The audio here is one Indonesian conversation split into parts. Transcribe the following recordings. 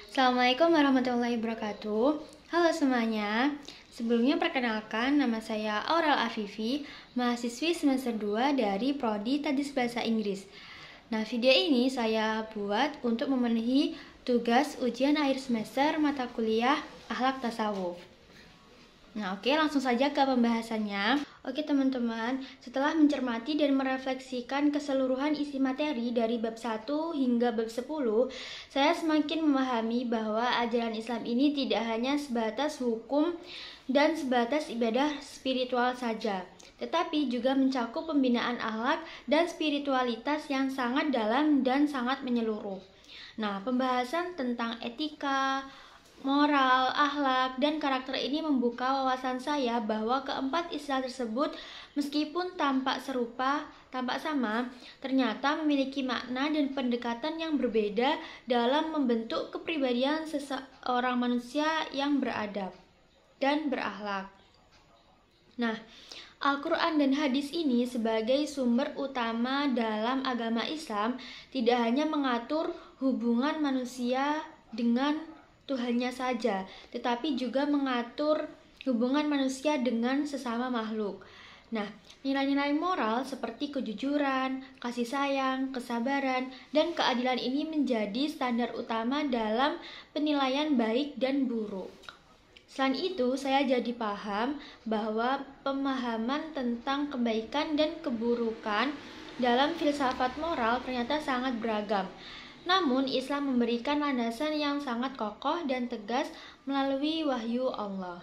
Assalamualaikum warahmatullahi wabarakatuh. Halo semuanya. Sebelumnya perkenalkan, nama saya Aurel Afifi, mahasiswi semester 2 dari Prodi Tadis Bahasa Inggris. Nah, video ini saya buat untuk memenuhi tugas ujian akhir semester mata kuliah Akhlak Tasawuf. Nah, oke, langsung saja ke pembahasannya. Oke teman-teman, setelah mencermati dan merefleksikan keseluruhan isi materi dari bab 1 hingga bab 10, saya semakin memahami bahwa ajaran Islam ini tidak hanya sebatas hukum dan sebatas ibadah spiritual saja, tetapi juga mencakup pembinaan akhlak dan spiritualitas yang sangat dalam dan sangat menyeluruh. Nah, pembahasan tentang etika, moral, akhlak, dan karakter ini membuka wawasan saya bahwa keempat istilah tersebut meskipun tampak sama, ternyata memiliki makna dan pendekatan yang berbeda dalam membentuk kepribadian seseorang manusia yang beradab dan berakhlak. Nah, Al-Quran dan hadis ini sebagai sumber utama dalam agama Islam tidak hanya mengatur hubungan manusia dengan Tuhannya saja, tetapi juga mengatur hubungan manusia dengan sesama makhluk. Nah, nilai-nilai moral seperti kejujuran, kasih sayang, kesabaran, dan keadilan ini menjadi standar utama dalam penilaian baik dan buruk. Selain itu, saya jadi paham bahwa pemahaman tentang kebaikan dan keburukan dalam filsafat moral ternyata sangat beragam. Namun, Islam memberikan landasan yang sangat kokoh dan tegas melalui wahyu Allah.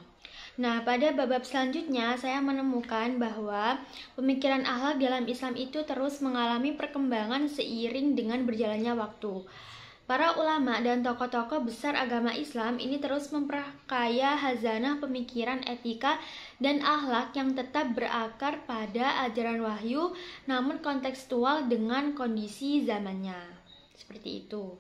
Nah, pada bab selanjutnya saya menemukan bahwa pemikiran akhlak dalam Islam itu terus mengalami perkembangan seiring dengan berjalannya waktu. Para ulama dan tokoh-tokoh besar agama Islam ini terus memperkaya hazanah pemikiran etika dan akhlak yang tetap berakar pada ajaran wahyu namun kontekstual dengan kondisi zamannya. Seperti itu.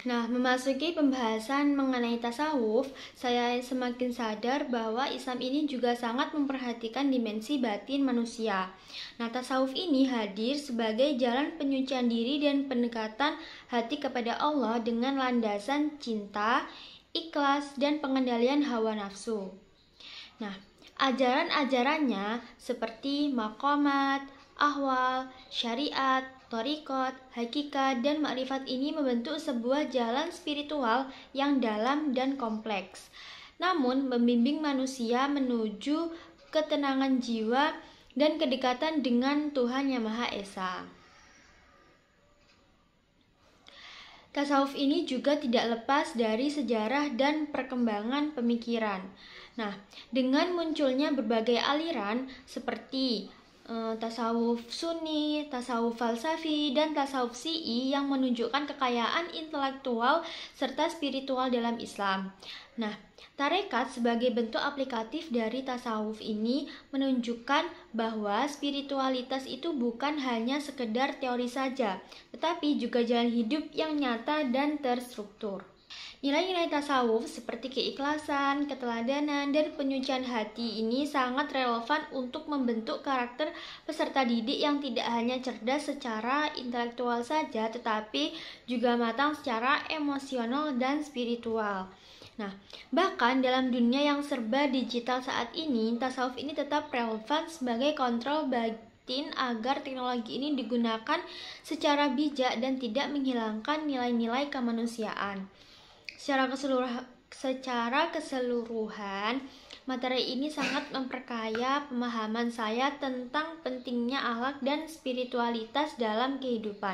Nah, memasuki pembahasan mengenai tasawuf, saya semakin sadar bahwa Islam ini juga sangat memperhatikan dimensi batin manusia. Nah, tasawuf ini hadir sebagai jalan penyucian diri dan pendekatan hati kepada Allah dengan landasan cinta, ikhlas, dan pengendalian hawa nafsu. Nah, ajaran-ajarannya seperti maqamat, ahwal, syariat, thariqat, hakikat, dan makrifat ini membentuk sebuah jalan spiritual yang dalam dan kompleks, namun membimbing manusia menuju ketenangan jiwa dan kedekatan dengan Tuhan Yang Maha Esa. Tasawuf ini juga tidak lepas dari sejarah dan perkembangan pemikiran. Nah, dengan munculnya berbagai aliran seperti tasawuf Sunni, tasawuf falsafi, dan tasawuf Syi'i yang menunjukkan kekayaan intelektual serta spiritual dalam Islam. Nah, tarekat sebagai bentuk aplikatif dari tasawuf ini menunjukkan bahwa spiritualitas itu bukan hanya sekedar teori saja, tetapi juga jalan hidup yang nyata dan terstruktur. Nilai-nilai tasawuf seperti keikhlasan, keteladanan, dan penyucian hati ini sangat relevan untuk membentuk karakter peserta didik yang tidak hanya cerdas secara intelektual saja, tetapi juga matang secara emosional dan spiritual. Nah, bahkan dalam dunia yang serba digital saat ini, tasawuf ini tetap relevan sebagai kontrol batin agar teknologi ini digunakan secara bijak dan tidak menghilangkan nilai-nilai kemanusiaan. Secara keseluruhan, materi ini sangat memperkaya pemahaman saya tentang pentingnya akhlak dan spiritualitas dalam kehidupan,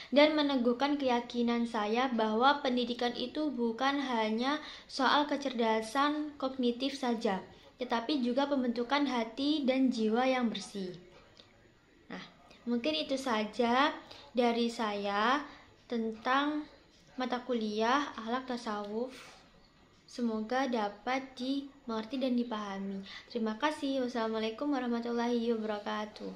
dan meneguhkan keyakinan saya bahwa pendidikan itu bukan hanya soal kecerdasan kognitif saja, tetapi juga pembentukan hati dan jiwa yang bersih. Nah, mungkin itu saja dari saya tentang mata kuliah akhlak tasawuf. Semoga dapat dimengerti dan dipahami. Terima kasih. Wassalamualaikum warahmatullahi wabarakatuh.